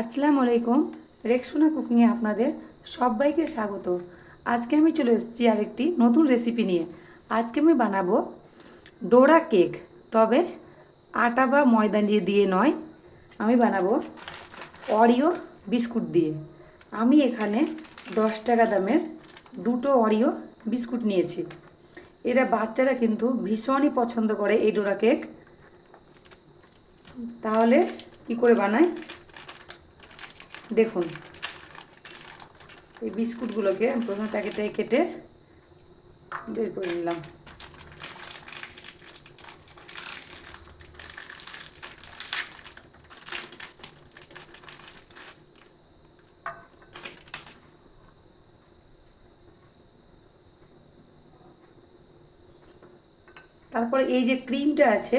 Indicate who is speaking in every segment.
Speaker 1: আসসালামু আলাইকুম। রেক্সোনা কুকিংয়ে আপনাদের সবাইকে স্বাগত। আজকে আমি চলে এসেছি আরেকটি নতুন রেসিপি নিয়ে। আজকে আমি বানাবো ডোরা কেক, তবে আটা বা ময়দা দিয়ে নয়। আমি বানাবো অরিও বিস্কুট দিয়ে। আমি এখানে 10 টাকা দামের দুটো অরিও বিস্কুট নিয়েছি। এরা বাচ্চারা কিন্তু ভীষণই পছন্দ করে এই ডোরা কেক। তাহলে কি করে বানাই দেখুন। এই বিস্কুটগুলোকে আমি প্রথমে প্যাকেটে কেটে বের করে নিলাম। তারপরে এই যে ক্রিমটা আছে,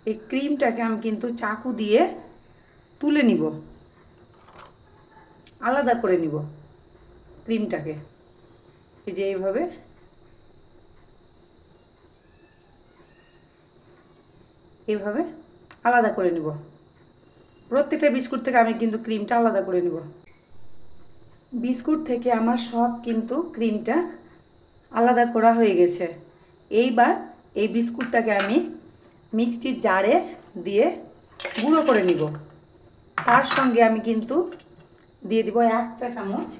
Speaker 1: এই ক্রিমটাকে আমি কিন্তু চাকু দিয়ে তুলে নিব, আলাদা করে নিব ক্রিমটাকে। এই যে এইভাবে এইভাবে আলাদা করে নিব। প্রত্যেকটা বিস্কুট থেকে আমি কিন্তু ক্রিমটা আলাদা করে নিব। বিস্কুট থেকে আমার সব কিন্তু ক্রিমটা আলাদা করা হয়ে গেছে। এইবার এই বিস্কুটটাকে আমি মিক্সির জারে দিয়ে গুঁড়ো করে নিব। তার সঙ্গে আমি কিন্তু দিয়ে দিব 1 চা চামচ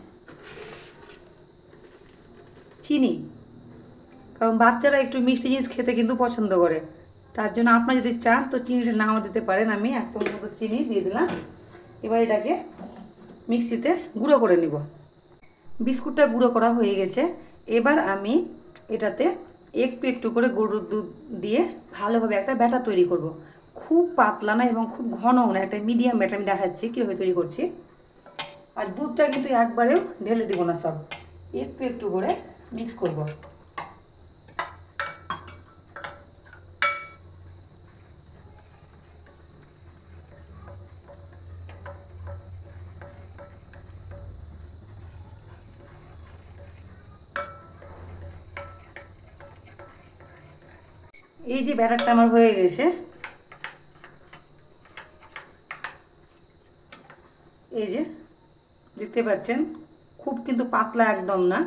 Speaker 1: চিনি, কারণ বাচ্চারা একটু মিষ্টি জিনিস খেতে কিন্তু পছন্দ করে। তার জন্য আপনারা যদি চান তো চিনিটা নাও দিতে পারেন। আমি 1 চামচ মতো চিনি দিয়ে দিলাম। এবার এটাকে মিক্সিতে গুঁড়ো করে নিব। বিস্কুটটা গুঁড়ো করা হয়ে গেছে। এবার আমি এটাতে একটু একটু করে গরুর দুধ দিয়ে ভালোভাবে একটা ব্যাটার তৈরি করব। খুব পাতলা না এবং খুব ঘনও না, একটা মিডিয়াম ব্যাটার আমি দেখাচ্ছি কীভাবে তৈরি করছি। আর দুধটা কিন্তু একবারেও ঢেলে দিব না, সব একটু একটু করে মিক্স করব। এই যে ব্যাটারটা আমার হয়ে গেছে, এই যে দেখতে পাচ্ছেন, খুব কিন্তু পাতলা একদম না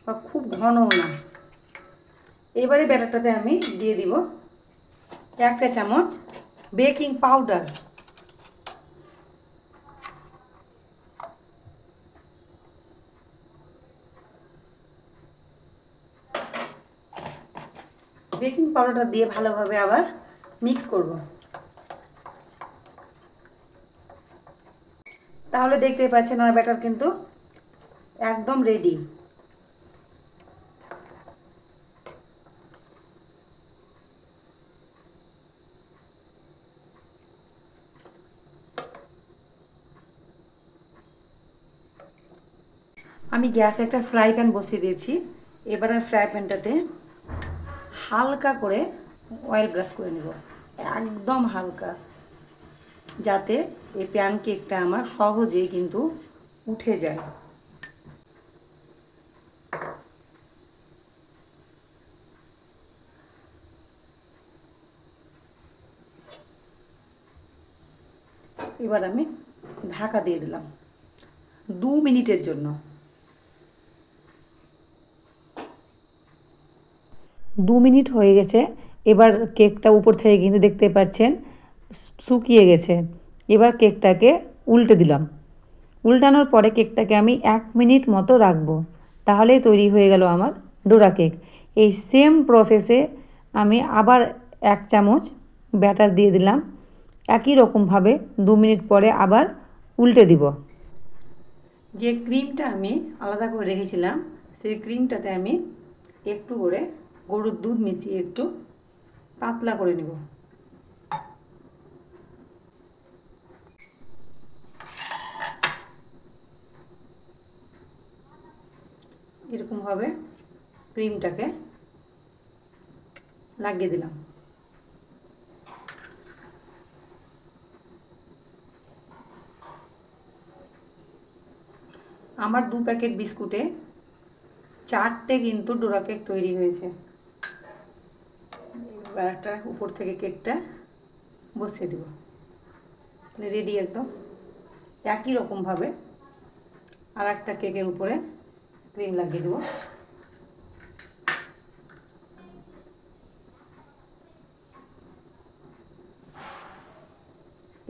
Speaker 1: আর খুব ঘনও না। এবারে ব্যাটারটাতে আমি দিয়ে দিব 1 চা চামচ বেকিং পাউডার। বেকিং পাউডারটা দিয়ে ভালোভাবে আবার মিক্স করব। তাহলে দেখতেই পাচ্ছেন আমার ব্যাটার কিন্তু একদম রেডি। আমি গ্যাসে একটা ফ্রাই প্যান বসিয়ে দিয়েছি। এবারে ফ্রাই প্যানটাতে হালকা করে অয়েল ব্রাশ করে নেব, একদম হালকা, যাতে এই প্যান কেকটা আমার সহজেই কিন্তু উঠে যায়। এবার আমি ঢাকা দিয়ে দিলাম 2 মিনিটের জন্য। 2 মিনিট হয়ে গেছে। এবার কেকটা উপর থেকে কিন্তু দেখতে পাচ্ছেন শুকিয়ে গেছে। এবার কেকটাকে উল্টে দিলাম। উল্টানোর পরে কেকটাকে আমি 1 মিনিট মতো রাখবো, তাহলেই তৈরি হয়ে গেল আমার ডোরা কেক। এই সেম প্রসেসে আমি আবার 1 চামচ ব্যাটার দিয়ে দিলাম। একই রকমভাবে 2 মিনিট পরে আবার উল্টে দিব। যে ক্রিমটা আমি আলাদা করে রেখেছিলাম, সেই ক্রিমটাতে আমি একটু করে গরুর দুধ মিশিয়ে একটু পাতলা করে নেব। এরকমভাবে ক্রিমটাকে লাগিয়ে দিলাম। আমার 2 প্যাকেট বিস্কুটে 4টে কিন্তু ডোরা কেক তৈরি হয়েছে। এবার একটা উপর থেকে কেকটা বসিয়ে দেব। রেডি একদম। একই রকমভাবে আর একটা কেকের উপরে ক্রিম লাগিয়ে দেবো।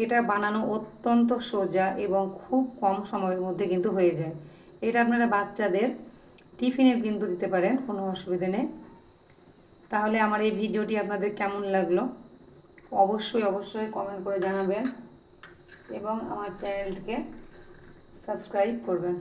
Speaker 1: এটা বানানো অত্যন্ত সোজা এবং খুব কম সময়ের মধ্যে কিন্তু হয়ে যায়। এটা আপনারা বাচ্চাদের টিফিনে কিন্তু দিতে পারেন, কোনো অসুবিধা নেই। তাহলে আমার এই ভিডিওটি আপনাদের কেমন লাগলো অবশ্যই কমেন্ট করে জানাবেন এবং আমার চ্যানেলটিকে সাবস্ক্রাইব করবেন।